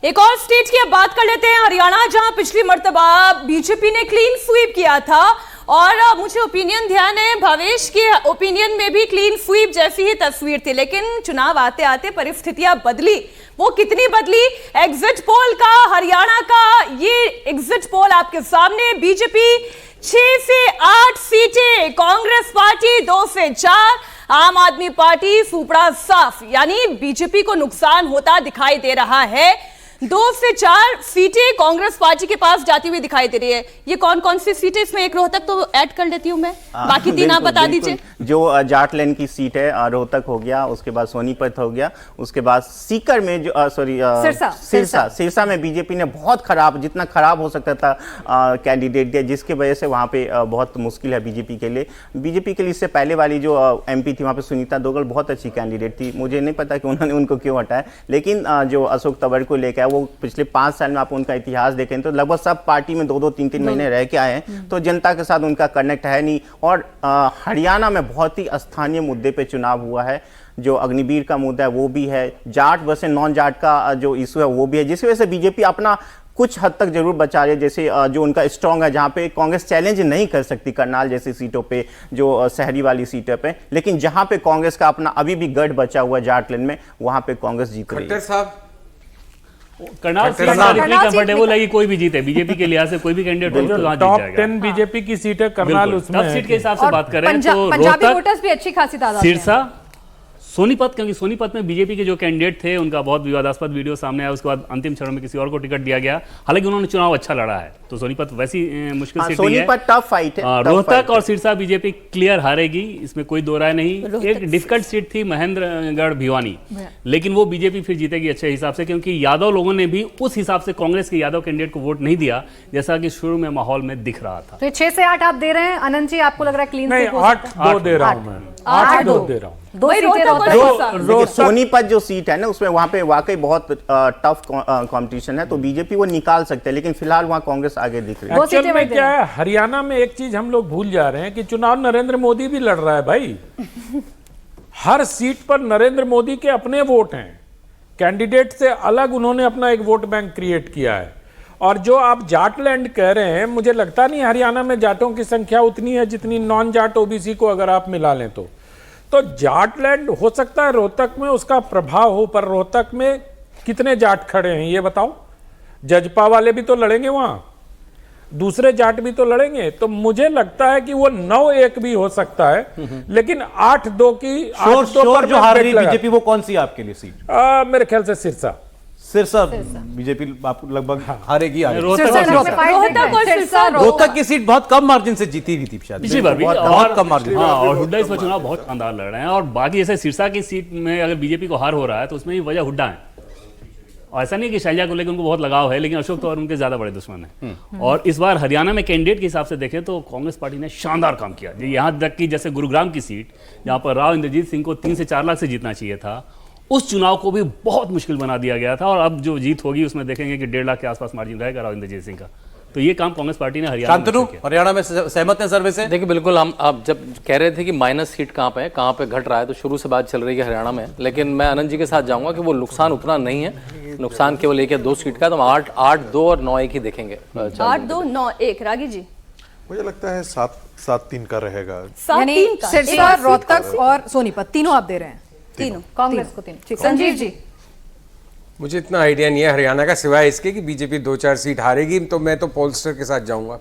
एक और स्टेट की अब बात कर लेते हैं, हरियाणा, जहां पिछली मर्तबा बीजेपी ने क्लीन स्वीप किया था और मुझे ओपिनियन ध्यान है, भावेश के ओपिनियन में भी क्लीन स्वीप जैसी ही तस्वीर थी, लेकिन चुनाव आते आते परिस्थितियां बदली। वो कितनी बदली? एग्जिट पोल का, हरियाणा का ये एग्जिट पोल आपके सामने। बीजेपी 6 से 8 सीटें, कांग्रेस पार्टी 2 से 4, आम आदमी पार्टी सुपड़ा साफ, यानी बीजेपी को नुकसान होता दिखाई दे रहा है। 2 से 4 सीटें कांग्रेस पार्टी के पास जाती हुई दिखाई दे रही है। ये कौन कौन सी सीटें? इसमें एक रोहतक तो ऐड कर लेती हूं मैं, बाकी 3 आप बता दीजिए। जो जाटलैंड की सीट है, रोहतक हो गया, उसके बाद सोनीपत हो गया, उसके बाद सीकर में जो सिरसा में बीजेपी ने बहुत खराब, जितना खराब हो सकता था कैंडिडेट दिया, जिसकी वजह से वहां पे बहुत मुश्किल है बीजेपी के लिए। इससे पहले वाली जो MP थी वहां पे सुनीता दोगल बहुत अच्छी कैंडिडेट थी, मुझे नहीं पता कि उन्होंने उनको क्यों हटाया, लेकिन जो अशोक तंवर को लेकर वो पिछले 5 साल में आप उनका इतिहास देखें तो लगभग सब पार्टी में 2-2, 3-3 महीने रह के आए हैं, तो जनता के साथ उनका कनेक्ट है नहीं। और हरियाणा में बहुत ही स्थानीय मुद्दे पे चुनाव हुआ है, जो अग्निवीर का मुद्दा है वो भी है, जाट वर्सेस नॉन जाट का जो इशू है वो भी है, जिसकी वजह से बीजेपी अपना कुछ हद तक जरूर बचा रही है। जैसे जो उनका स्ट्रांग है, जहां पे कांग्रेस चैलेंज नहीं कर सकती करनाल जैसी सीटों पे, जो शहरी वाली सीटों पे, लेकिन जहां पे कांग्रेस का अपना अभी भी गढ़ बचा हुआ है जाटलैंड में, वहां पे कांग्रेस जीत रही है। करनाल सीट इतनी कंफर्टेबल है कि कोई भी जीते, बीजेपी के लिहाज से कोई भी कैंडिडेट हो तो वहां जीत जाएगा। टॉप 10 बीजेपी की सीट है करनाल, उसमें टॉप सीट के हिसाब से बात करें तो पंजाबी वोटर्स भी अच्छी खासी तादाद में, सिरसा, सोनीपत, क्योंकि सोनीपत में बीजेपी के जो कैंडिडेट थे उनका बहुत विवादास्पद वीडियो सामने आया, उसके बाद अंतिम चरण में किसी और को टिकट दिया गया, हालांकि उन्होंने चुनाव अच्छा लड़ा है, तो सोनीपत वैसी मुश्किल सीट नहीं है। सोनीपत टफ फाइट है। रोहतक और सिरसा बीजेपी क्लियर हारेगी, इसमें कोई दो राय नहीं। एक डिफिकल्ट सीट थी महेंद्रगढ़ भिवानी, लेकिन वो बीजेपी फिर जीतेगी अच्छे हिसाब से, क्योंकि यादव लोगों ने भी उस हिसाब से कांग्रेस के यादव कैंडिडेट को वोट नहीं दिया जैसा कि शुरू में माहौल में दिख रहा था। तो 6 से 8 आप दे रहे हैं अनंत जी, आपको लग रहा है क्लीन? नहीं, 8-2 दे रहा हूं मैं, 8-2 दे रहा हूं। सोनीपत जो सीट है ना, उसमें वहां पे वाकई बहुत टफ कंपटीशन है, तो बीजेपी वो निकाल सकते हैं, लेकिन फिलहाल वहां कांग्रेस आगे दिख रही है। एक्चुअल में क्या है, हरियाणा में एक चीज हम लोग भूल जा रहे हैं कि चुनाव नरेंद्र मोदी भी लड़ रहा है भाई। हर सीट पर नरेंद्र मोदी के अपने वोट हैं, कैंडिडेट से अलग उन्होंने अपना एक वोट बैंक क्रिएट किया है। और जो आप जाटलैंड कह रहे हैं, मुझे लगता नहीं हरियाणा में जाटों की संख्या उतनी है जितनी नॉन जाट OBC को अगर आप मिला लें तो जाटलैंड हो सकता है रोहतक में उसका प्रभाव हो, पर रोहतक में कितने जाट खड़े हैं ये बताओ? जजपा वाले भी तो लड़ेंगे वहां, दूसरे जाट भी तो लड़ेंगे, तो मुझे लगता है कि वो 9-1 भी हो सकता है, लेकिन 8-2 की 8-2 पर जो हार रही बीजेपी वो कौन सी आपके लिए सीट? मेरे ख्याल से सिरसा बीजेपी आपको लगभग हारेगी। रोहतक की सीट बहुत कम मार्जिन से जीती हुई थी पिछली बार भी, बहुत कम मार्जिन, और हुड्डा इस बार चुनाव बहुत शानदार लड़ रहे हैं। और बाकी जैसे सिरसा की सीट में अगर बीजेपी को हार हो रहा है तो उसमें भी वजह हुड्डा है, और ऐसा नहीं कि शैलजा को लेकर उनको बहुत लगाव है, लेकिन अशोक तंवर उनके ज्यादा बड़े दुश्मन हैं। और इस बार हरियाणा में कैंडिडेट के हिसाब से देखें तो कांग्रेस पार्टी ने शानदार काम किया, यहाँ तक कि जैसे गुरुग्राम की सीट जहां पर राव इंद्रजीत सिंह को 3 से 4 लाख से जीतना चाहिए था, उस चुनाव को भी बहुत मुश्किल बना दिया गया था, और अब जो जीत होगी उसमें देखेंगे कि 1.5 लाख के आसपास मार्जिन रहेगा राव इंद्रजीत सिंह का। तो ये काम कांग्रेस पार्टी ने हरियाणा में सहमत है सर्वे से? देखिए बिल्कुल, हम आप जब कह रहे थे कि माइनस सीट कहाँ पे है, कहाँ पे घट रहा है, तो शुरू से बात चल रही है हरियाणा में, लेकिन मैं आनंद जी के साथ जाऊंगा कि वो नुकसान उतना नहीं है, नुकसान केवल 1-2 सीट का, तो हम 8-2 और 9-1 ही देखेंगे। 8-2-9-1 रागी जी, मुझे लगता है 7-3 का रहेगा। सिरसा, रोहतक और सोनीपत तीनों आप दे रहे हैं? तीनों कांग्रेस को 3। संजीव जी, मुझे इतना आइडिया नहीं है हरियाणा का, सिवाय इसके कि बीजेपी 2-4 सीट हारेगी, तो मैं तो पोलस्टर के साथ जाऊंगा।